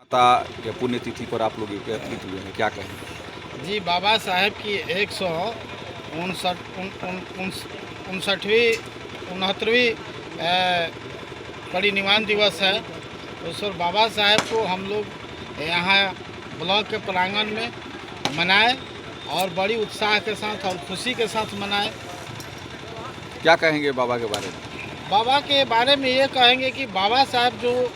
माता या पुण्यतिथि पर आप लोग एकत्रित हुए हैं, क्या कहेंगे? जी, बाबा साहेब की 159वीं परिनिर्वाण दिवस है। उस और बाबा साहेब को हम लोग यहाँ ब्लॉक के प्रांगण में मनाए और बड़ी उत्साह के साथ और खुशी के साथ मनाए। क्या कहेंगे बाबा के बारे में? बाबा के बारे में ये कहेंगे कि बाबा साहब जो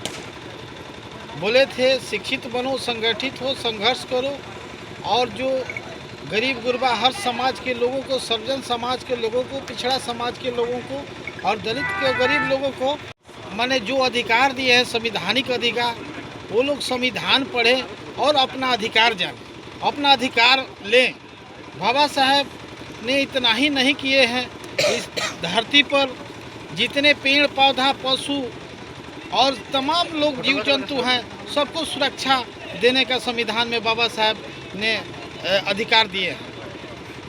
बोले थे, शिक्षित बनो, संगठित हो, संघर्ष करो और जो गरीब गुरबा हर समाज के लोगों को, सर्जन समाज के लोगों को, पिछड़ा समाज के लोगों को और दलित के गरीब लोगों को माने जो अधिकार दिए हैं, संविधानिक अधिकार, वो लोग संविधान पढ़ें और अपना अधिकार जानें, अपना अधिकार लें। बाबा साहेब ने इतना ही नहीं किए हैं, इस धरती पर जितने पेड़ पौधा पशु और तमाम लोग जीव जंतु हैं, सबको सुरक्षा देने का संविधान में बाबा साहब ने अधिकार दिए हैं।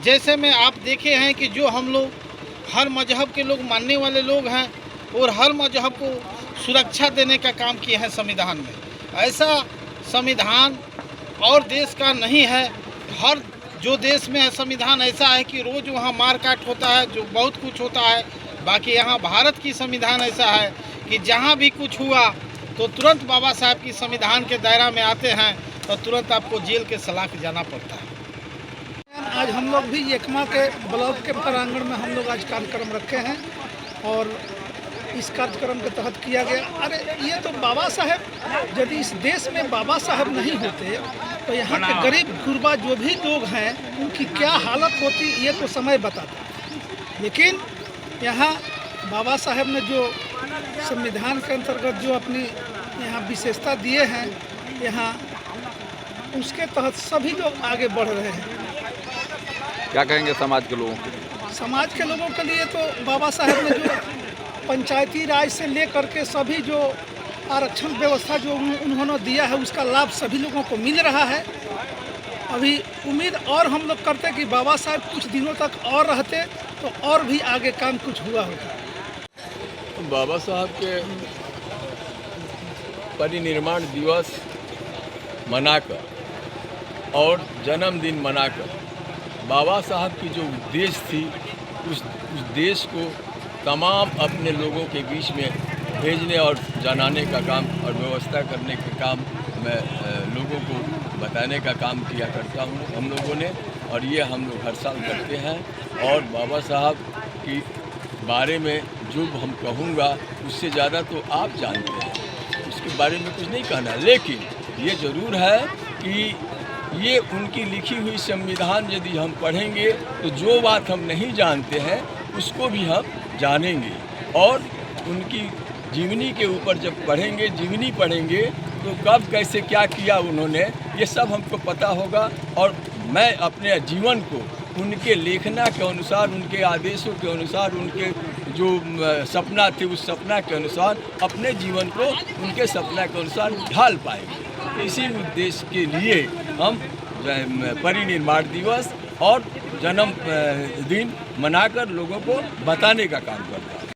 जैसे में आप देखे हैं कि जो हम लोग हर मजहब के लोग मानने वाले लोग हैं और हर मजहब को सुरक्षा देने का काम किए हैं संविधान में। ऐसा संविधान और देश का नहीं है। हर जो देश में है संविधान ऐसा है कि रोज़ वहाँ मारकाट होता है, जो बहुत कुछ होता है। बाकी यहाँ भारत की संविधान ऐसा है कि जहाँ भी कुछ हुआ तो तुरंत बाबा साहब की संविधान के दायरा में आते हैं तो तुरंत आपको जेल के सलाख जाना पड़ता है। आज हम लोग भी एकमा के ब्लॉक के प्रांगण में हम लोग आज कार्यक्रम रखे हैं और इस कार्यक्रम के तहत किया गया। अरे ये तो बाबा साहब, यदि इस देश में बाबा साहब नहीं होते तो यहाँ के गरीब गुरबा जो भी लोग हैं उनकी क्या हालत होती ये तो समय बताता। लेकिन यहाँ बाबा साहब ने जो संविधान के अंतर्गत जो अपनी यहाँ विशेषता दिए हैं, यहाँ उसके तहत सभी लोग आगे बढ़ रहे हैं। क्या कहेंगे समाज के लोगों के लिए? समाज के लोगों के लिए तो बाबा साहब ने जो पंचायती राज से लेकर के सभी जो आरक्षण व्यवस्था जो उन्होंने दिया है उसका लाभ सभी लोगों को मिल रहा है। अभी उम्मीद और हम लोग करते हैं कि बाबा साहब कुछ दिनों तक और रहते तो और भी आगे काम कुछ हुआ होता। बाबा साहब के परिनिर्वाण दिवस मनाकर और जन्मदिन मनाकर बाबा साहब की जो उद्देश्य थी उस देश को तमाम अपने लोगों के बीच में भेजने और जनाने का काम और व्यवस्था करने का काम मैं लोगों को बताने का काम किया करता हूँ हम लोगों ने, और ये हम लोग हर साल करते हैं। और बाबा साहब की बारे में जो हम कहूँगा उससे ज़्यादा तो आप जानते हैं, उसके बारे में कुछ नहीं कहना। लेकिन ये ज़रूर है कि ये उनकी लिखी हुई संविधान यदि हम पढ़ेंगे तो जो बात हम नहीं जानते हैं उसको भी हम जानेंगे, और उनकी जीवनी के ऊपर जब पढ़ेंगे, जीवनी पढ़ेंगे तो कब कैसे क्या किया उन्होंने ये सब हमको पता होगा। और मैं अपने जीवन को उनके लेखना के अनुसार, उनके आदेशों के अनुसार, उनके जो सपना थे उस सपना के अनुसार अपने जीवन को उनके सपना के अनुसार ढाल पाएंगे। इसी उद्देश्य के लिए हम परिनिर्वाण दिवस और जन्मदिन मनाकर लोगों को बताने का काम करते हैं।